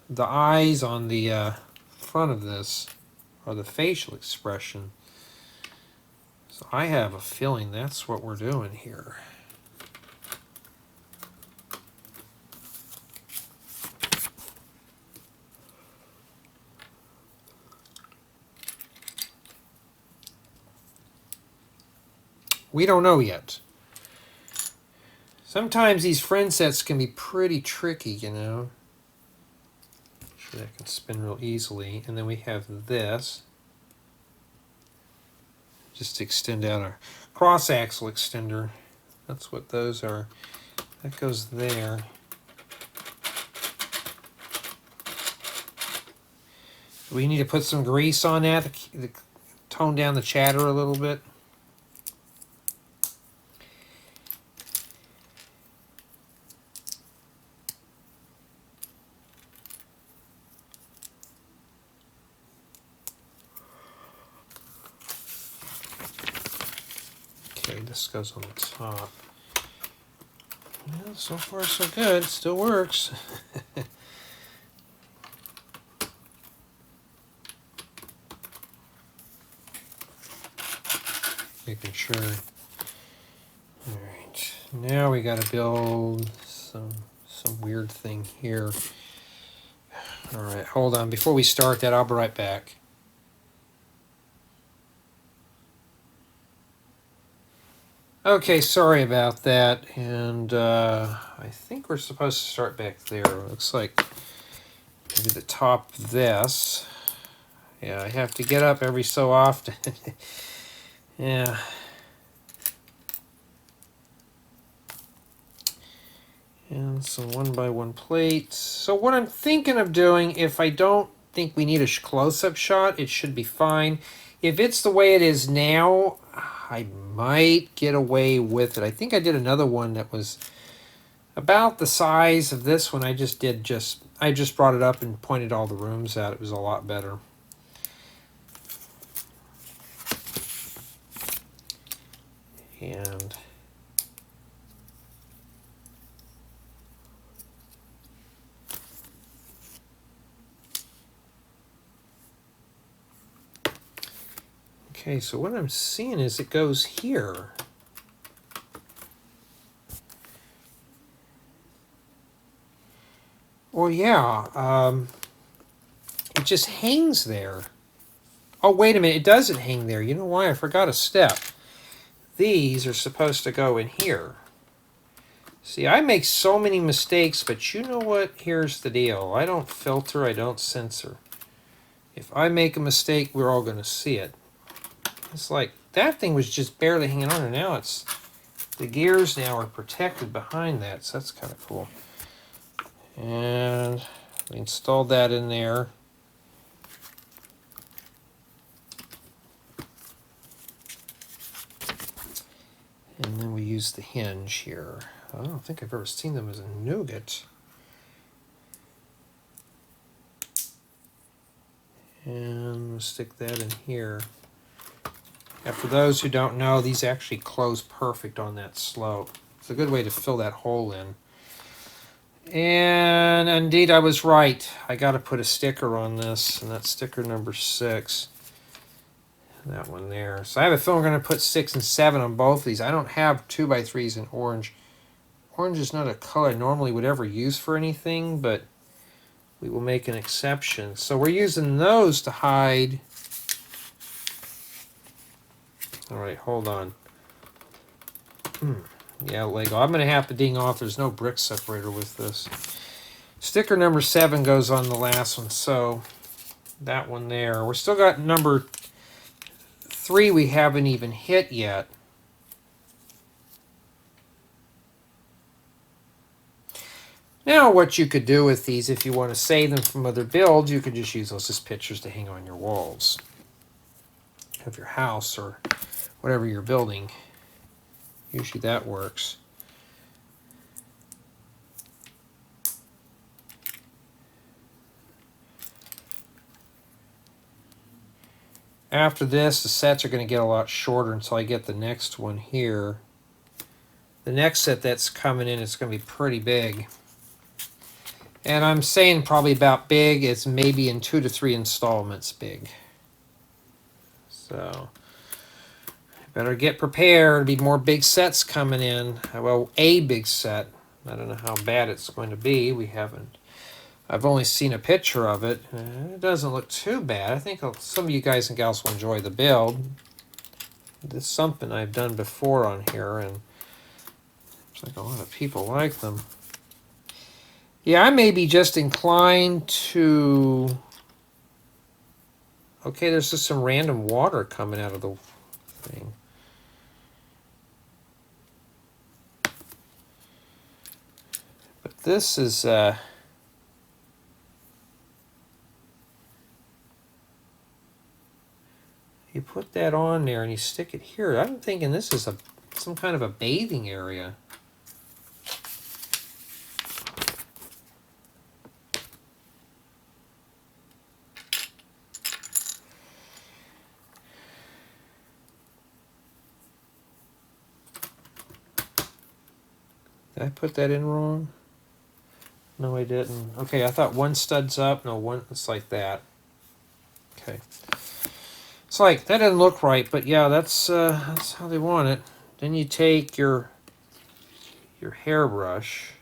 the eyes on the front of this, or the facial expression. So I have a feeling that's what we're doing here. We don't know yet. Sometimes these friend sets can be pretty tricky, you know. Sure, that can spin real easily. And then we have this. Just to extend out our cross-axle extender. That's what those are. That goes there. We need to put some grease on that to tone down the chatter a little bit. Okay, this goes on the top. Well, so far so good. It still works. Making sure. Alright, now we got to build some weird thing here. Alright, hold on. Before we start that, I'll be right back. Okay, sorry about that. And I think we're supposed to start back there. Looks like maybe the top of this. Yeah, I have to get up every so often. Yeah. And some 1x1 plates. So what I'm thinking of doing, if I don't think we need a close-up shot, it should be fine. If it's the way it is now, I might get away with it. I think I did another one that was about the size of this one. I just brought it up and pointed all the rooms out. It was a lot better. And okay, so what I'm seeing is it goes here. Well, yeah, it just hangs there. Oh, wait a minute, it doesn't hang there. You know why? I forgot a step. These are supposed to go in here. See, I make so many mistakes, but you know what? Here's the deal. I don't filter, I don't censor. If I make a mistake, we're all going to see it. It's like, that thing was just barely hanging on, and now it's, the gears now are protected behind that, so that's kind of cool. And we installed that in there. And then we use the hinge here. I don't think I've ever seen them as a nougat. And we'll stick that in here. Now for those who don't know, these actually close perfect on that slope. It's a good way to fill that hole in. And indeed I was right. I got to put a sticker on this, and that's sticker number 6. That one there. So I have a feeling we're going to put 6 and 7 on both of these. I don't have 2x3s in orange. Orange is not a color I normally would ever use for anything, but we will make an exception. So we're using those to hide. All right, hold on. Yeah, Lego. I'm going to have to ding off. There's no brick separator with this. Sticker number 7 goes on the last one. So that one there. We're still got number 3 we haven't even hit yet. Now what you could do with these, if you want to save them from other builds, you could just use those as pictures to hang on your walls. of your house or whatever you're building. Usually that works. After this, the sets are going to get a lot shorter until I get the next one here. The next set that's coming in is going to be pretty big. And I'm saying probably about big, it's maybe in 2 to 3 installments big. So, better get prepared. There'll be more big sets coming in. Well, a big set. I don't know how bad it's going to be. I've only seen a picture of it. It doesn't look too bad. I think some of you guys and gals will enjoy the build. This is something I've done before on here, and it's like a lot of people like them. Yeah, I may be just inclined to... Okay, there's just some random water coming out of the thing. But this is... You put that on there and you stick it here. I'm thinking this is some kind of a bathing area. Did I put that in wrong? No, I didn't. Okay, I thought one stud's up. No, one. It's like that. Okay. It's like, that doesn't look right, but yeah, that's how they want it. Then you take your hairbrush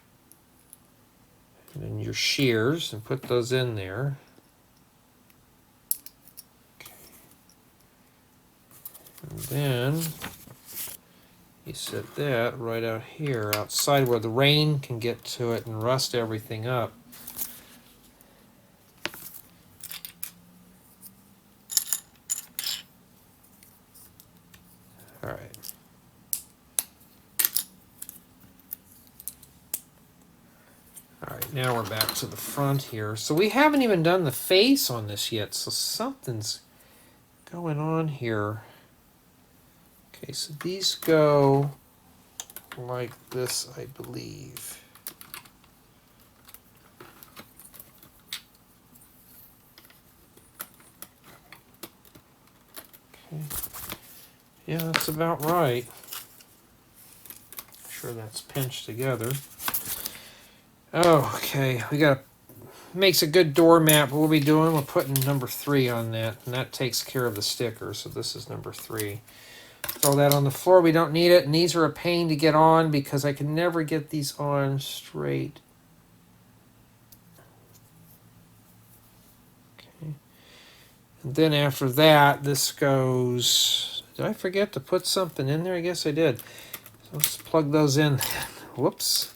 and then your shears and put those in there. Okay. And then you set that right out here, outside where the rain can get to it and rust everything up. All right. All right, now we're back to the front here. So we haven't even done the face on this yet, so something's going on here. Okay, so these go like this, I believe. Okay. Yeah, that's about right. I'm sure that's pinched together. Oh, okay, we got makes a good doormat. What we'll be doing, we're putting number 3 on that, and that takes care of the sticker. So this is number 3. Throw that on the floor. We don't need it, and these are a pain to get on because I can never get these on straight. Okay. And then after that, this goes... Did I forget to put something in there? I guess I did. So let's plug those in. Whoops.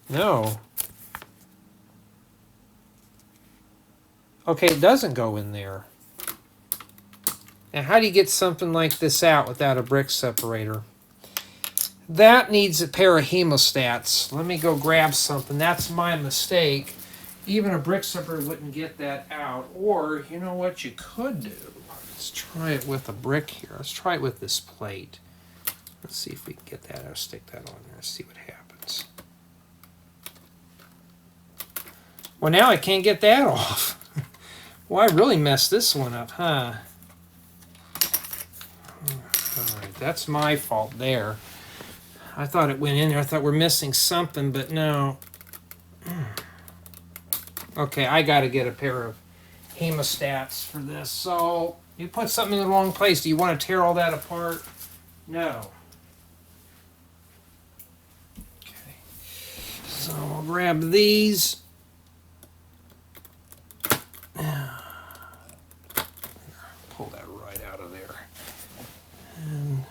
No. Okay, it doesn't go in there. Now, how do you get something like this out without a brick separator? That needs a pair of hemostats. Let me go grab something. That's my mistake. Even a brick separator wouldn't get that out. Or, you know what you could do? Let's try it with a brick here. Let's try it with this plate. Let's see if we can get that. I'll stick that on there and see what happens. Well, now I can't get that off. Well, I really messed this one up, huh? All right, that's my fault there. I thought it went in there. I thought we're missing something, but no. Okay, I got to get a pair of hemostats for this. So, you put something in the wrong place. Do you want to tear all that apart? No. Okay. So, I'll grab these. Pull that right out of there. And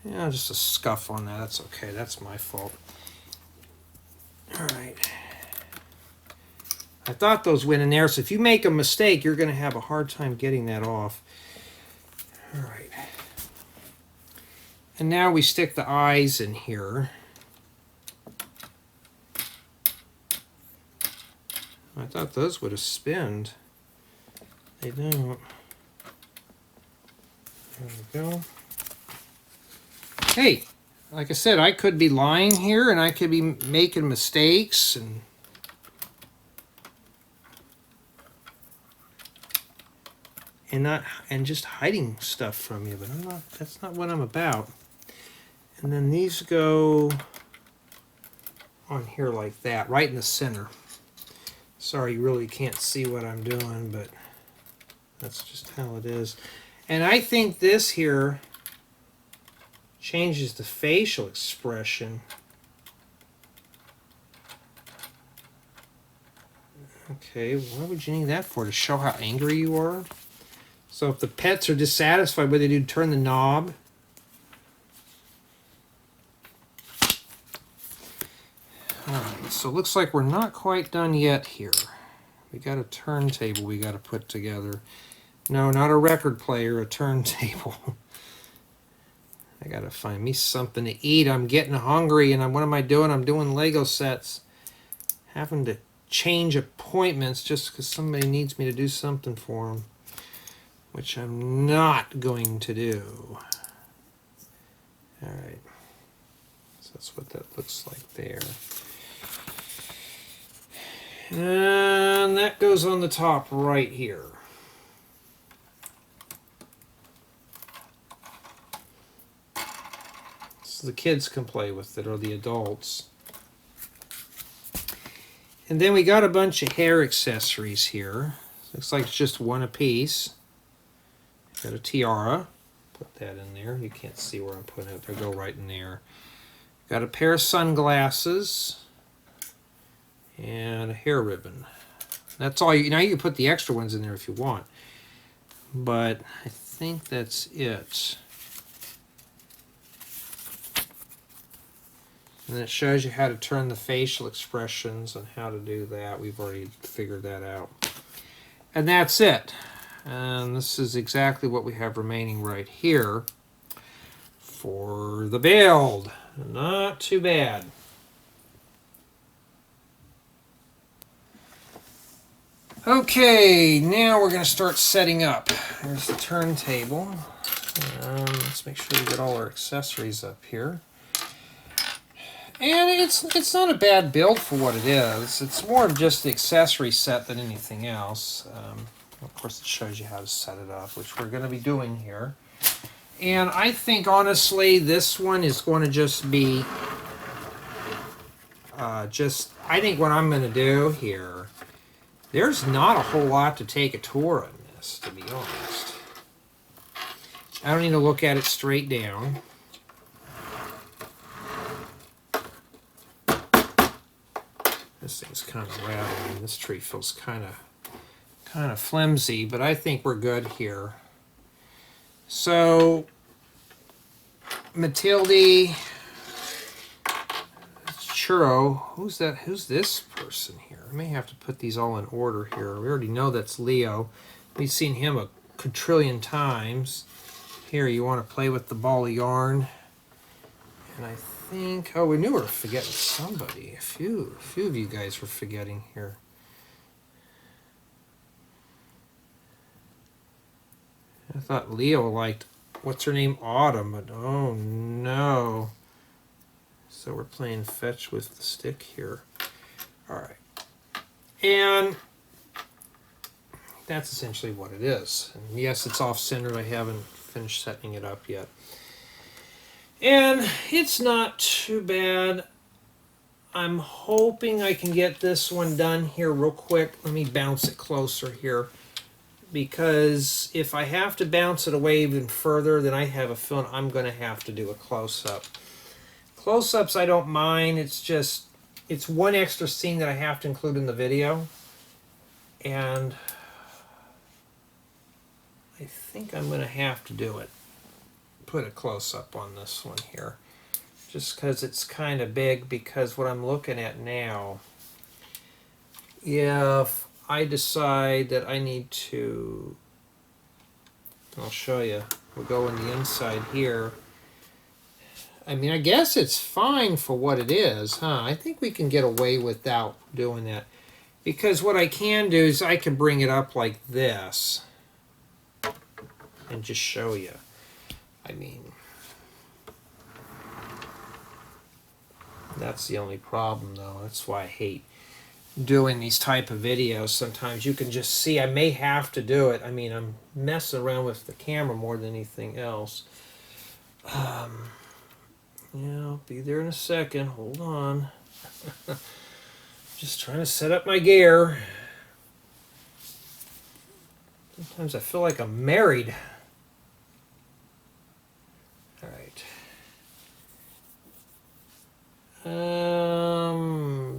yeah, just a scuff on that. That's okay. That's my fault. All right. I thought those went in there, so if you make a mistake, you're going to have a hard time getting that off. All right. And now we stick the eyes in here. I thought those would have spinned. They don't. There we go. Hey, like I said, I could be lying here and I could be making mistakes and just hiding stuff from you, but I'm not. That's not what I'm about. And then these go on here like that, right in the center. Sorry, you really can't see what I'm doing, but that's just how it is. And I think this here changes the facial expression. Okay, what would you need that for? To show how angry you are? So if the pets are dissatisfied, what they do, turn the knob. Alright, so it looks like we're not quite done yet here. We got a turntable we got to put together. No, not a record player, a turntable. I got to find me something to eat. I'm getting hungry, and what am I doing? I'm doing Lego sets. Having to change appointments just because somebody needs me to do something for them, which I'm not going to do. Alright, so that's what that looks like there. And that goes on the top right here. So the kids can play with it, or the adults. And then we got a bunch of hair accessories here. Looks like it's just one a piece. Got a tiara. Put that in there. You can't see where I'm putting it. They go right in there. Got a pair of sunglasses. And a hair ribbon. That's all. Now you can put the extra ones in there if you want. But I think that's it. And it shows you how to turn the facial expressions and how to do that. We've already figured that out. And that's it. And this is exactly what we have remaining right here for the build. Not too bad. Okay, now we're going to start setting up. There's the turntable. Let's make sure we get all our accessories up here. And it's not a bad build for what it is. It's more of just the accessory set than anything else. Of course, it shows you how to set it up, which we're going to be doing here. And I think, honestly, this one is going to just be... I think what I'm going to do here... There's not a whole lot to take a tour on this, to be honest. I don't need to look at it straight down. This thing's kind of rattling. This tree feels kind of flimsy, but I think we're good here. So, Matilde, Churro, who's that? Who's this person here? I may have to put these all in order here. We already know that's Leo. We've seen him a quadrillion times. Here, you want to play with the ball of yarn. And I think, oh, we knew we were forgetting somebody. A few of you guys were forgetting here. I thought Leo liked, what's her name, Autumn, but oh no. So we're playing fetch with the stick here. All right. And that's essentially what it is. And yes, it's off-centered. I haven't finished setting it up yet. And it's not too bad. I'm hoping I can get this one done here real quick. Let me bounce it closer here. Because if I have to bounce it away even further, then I have a feeling I'm going to have to do a close-up. Close-ups I don't mind. It's just, it's one extra scene that I have to include in the video. And I think I'm going to have to do it. Put a close-up on this one here. Just because it's kind of big, because what I'm looking at now, if I decide that I need to, I'll show you. We'll go on the inside here. I mean, I guess it's fine for what it is, huh? I think we can get away without doing that. Because what I can do is I can bring it up like this and just show you. I mean, that's the only problem though. That's why I hate doing these type of videos. Sometimes you can just see I may have to do it. I mean, I'm messing around with the camera more than anything else. Yeah, I'll be there in a second. Hold on. Just trying to set up my gear. Sometimes I feel like I'm married. All right.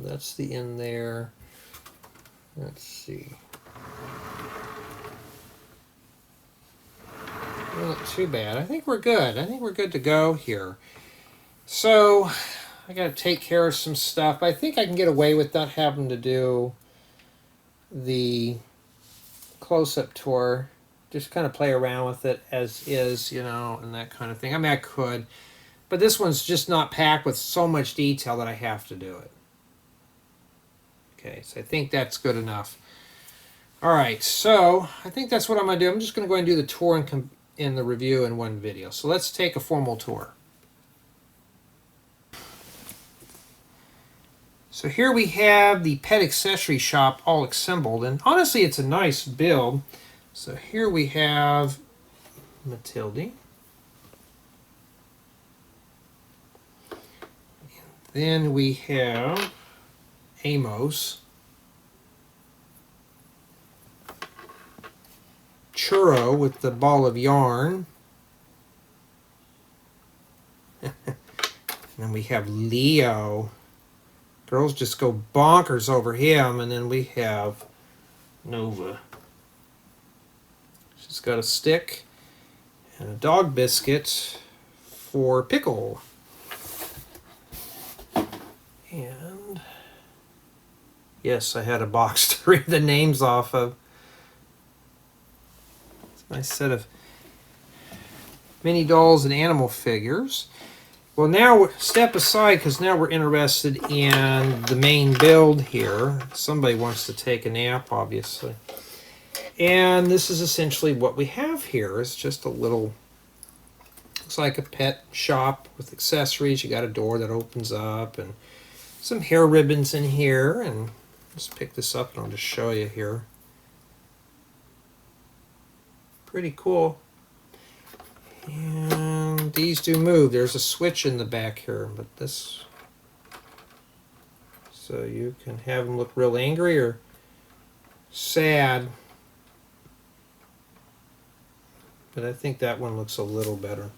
That's the end there. Let's see. Not too bad. I think we're good. I think we're good to go here. So I got to take care of some stuff. I think I can get away with not having to do the close-up tour. Just kind of play around with it as is, you know, and that kind of thing. I mean, I could, but this one's just not packed with so much detail that I have to do it. Okay, so I think that's good enough. All right, so I think that's what I'm going to do. I'm just going to go ahead and do the tour and in the review in one video. So let's take a formal tour. So here we have the Pet Accessory Shop all assembled, and honestly it's a nice build. So here we have Matilde. And then we have Amos. Churro with the ball of yarn. And then we have Leo. Girls just go bonkers over him. And then we have Nova. She's got a stick and a dog biscuit for Pickle. And yes, I had a box to read the names off of. Nice set of mini dolls and animal figures. Well, now step aside because now we're interested in the main build here. Somebody wants to take a nap, obviously. And this is essentially what we have here. It's just a little, looks like a pet shop with accessories. You got a door that opens up and some hair ribbons in here. And let's pick this up and I'll just show you here. Pretty cool. And these do move. There's a switch in the back here, but this, so you can have them look real angry or sad. But I think that one looks a little better.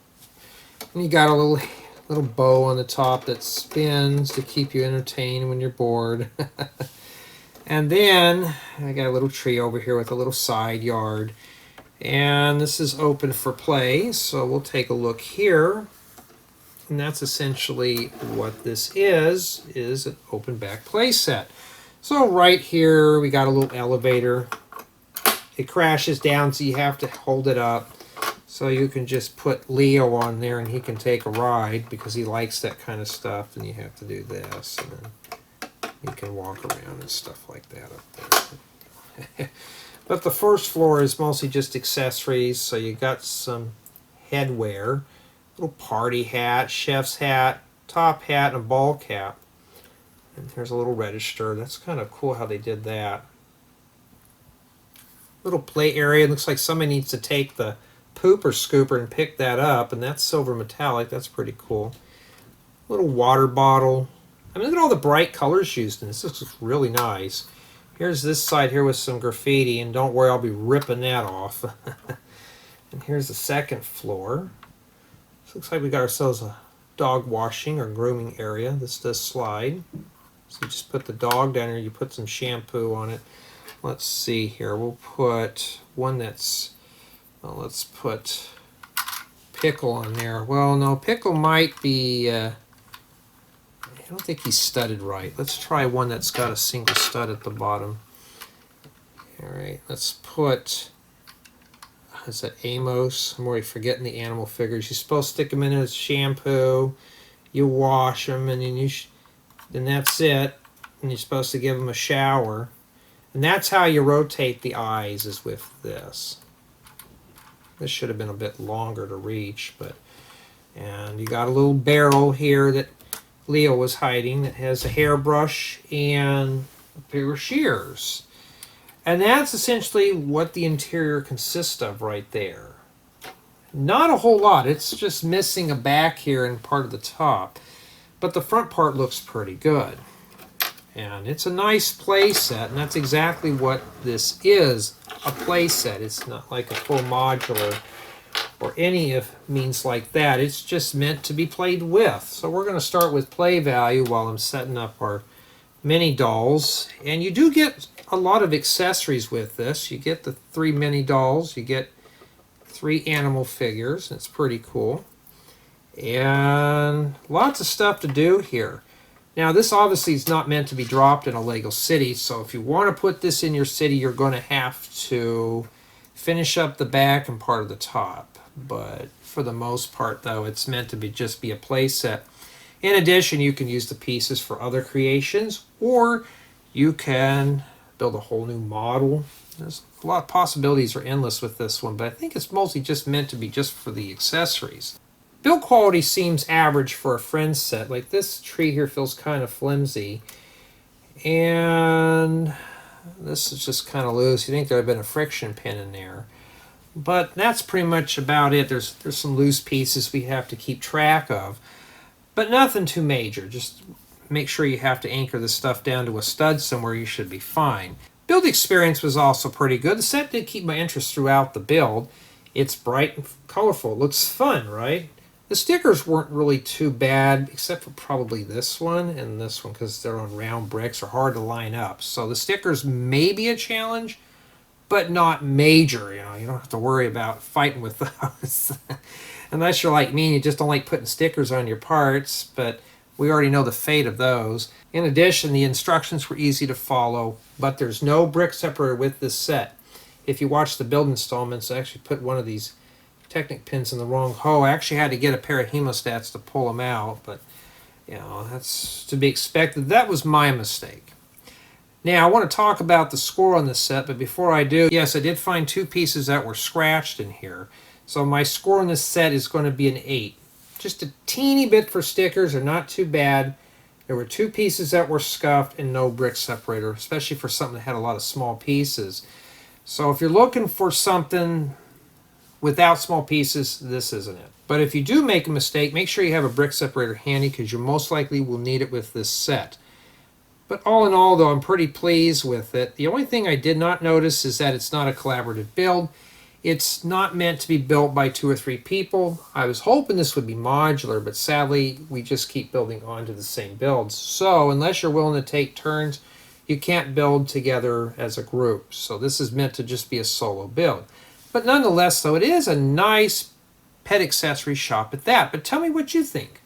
And you got a little bow on the top that spins to keep you entertained when you're bored. And then I got a little tree over here with a little side yard. And this is open for play, so we'll take a look here. And that's essentially what this is an open back play set. So right here we got a little elevator. It crashes down, so you have to hold it up. So you can just put Leo on there and he can take a ride because he likes that kind of stuff. And you have to do this, and then you can walk around and stuff like that up there. But the first floor is mostly just accessories. So you got some headwear, little party hat, chef's hat, top hat, and a ball cap. And here's a little register. That's kind of cool how they did that. Little play area. It looks like somebody needs to take the pooper scooper and pick that up. And that's silver metallic. That's pretty cool. Little water bottle. I mean, look at all the bright colors used in this. This looks really nice. Here's this side here with some graffiti, and don't worry, I'll be ripping that off. And here's the second floor. This looks like we got ourselves a dog washing or grooming area. This does slide. So you just put the dog down here, you put some shampoo on it. Let's see here, we'll put one that's, well, let's put Pickle on there. Well, no, Pickle might be, I don't think he's studded right. Let's try one that's got a single stud at the bottom. Alright, let's put, is that Amos? I'm already forgetting the animal figures. You're supposed to stick them in as shampoo, you wash them, and then then that's it. And you're supposed to give them a shower. And that's how you rotate the eyes, is with this. This should have been a bit longer to reach, but... And you got a little barrel here that Leo was hiding that has a hairbrush and a pair of shears. And that's essentially what the interior consists of right there. Not a whole lot. It's just missing a back here and part of the top. But the front part looks pretty good. And it's a nice play set, and that's exactly what this is, a play set. It's not like a full modular or any of means like that. It's just meant to be played with. So we're going to start with play value while I'm setting up our mini dolls. And you do get a lot of accessories with this. You get the 3 mini dolls. You get 3 animal figures. It's pretty cool. And lots of stuff to do here. Now this obviously is not meant to be dropped in a Lego city. So if you want to put this in your city, you're going to have to finish up the back and part of the top. But for the most part, though, it's meant to just be a play set. In addition, you can use the pieces for other creations, or you can build a whole new model. There's a lot of possibilities, are endless with this one, but I think it's mostly just meant to be just for the accessories. Build quality seems average for a friends set. Like this tree here feels kind of flimsy, and this is just kind of loose. You think there'd have been a friction pin in there. But that's pretty much about it. There's some loose pieces we have to keep track of. But nothing too major. Just make sure you have to anchor the stuff down to a stud somewhere. You should be fine. Build experience was also pretty good. The set did keep my interest throughout the build. It's bright and colorful. It looks fun, right? The stickers weren't really too bad, except for probably this one and this one, because they're on round bricks, are hard to line up. So the stickers may be a challenge, but not major. You don't have to worry about fighting with those. Unless you're like me and you just don't like putting stickers on your parts, but we already know the fate of those. In addition, the instructions were easy to follow, but there's no brick separator with this set. If you watch the build installments, I actually put one of these Technic pins in the wrong hole. I actually had to get a pair of hemostats to pull them out, but that's to be expected. That was my mistake. Now, I want to talk about the score on this set, but before I do, yes, I did find 2 pieces that were scratched in here. So my score on this set is going to be an 8. Just a teeny bit for stickers, are not too bad. There were 2 pieces that were scuffed and no brick separator, especially for something that had a lot of small pieces. So if you're looking for something without small pieces, this isn't it. But if you do make a mistake, make sure you have a brick separator handy, because you most likely will need it with this set. But all in all, though, I'm pretty pleased with it. The only thing I did not notice is that it's not a collaborative build. It's not meant to be built by 2 or 3 people. I was hoping this would be modular, but sadly, we just keep building onto the same builds. So unless you're willing to take turns, you can't build together as a group. So this is meant to just be a solo build. But nonetheless, though, it is a nice pet accessory shop at that. But tell me what you think.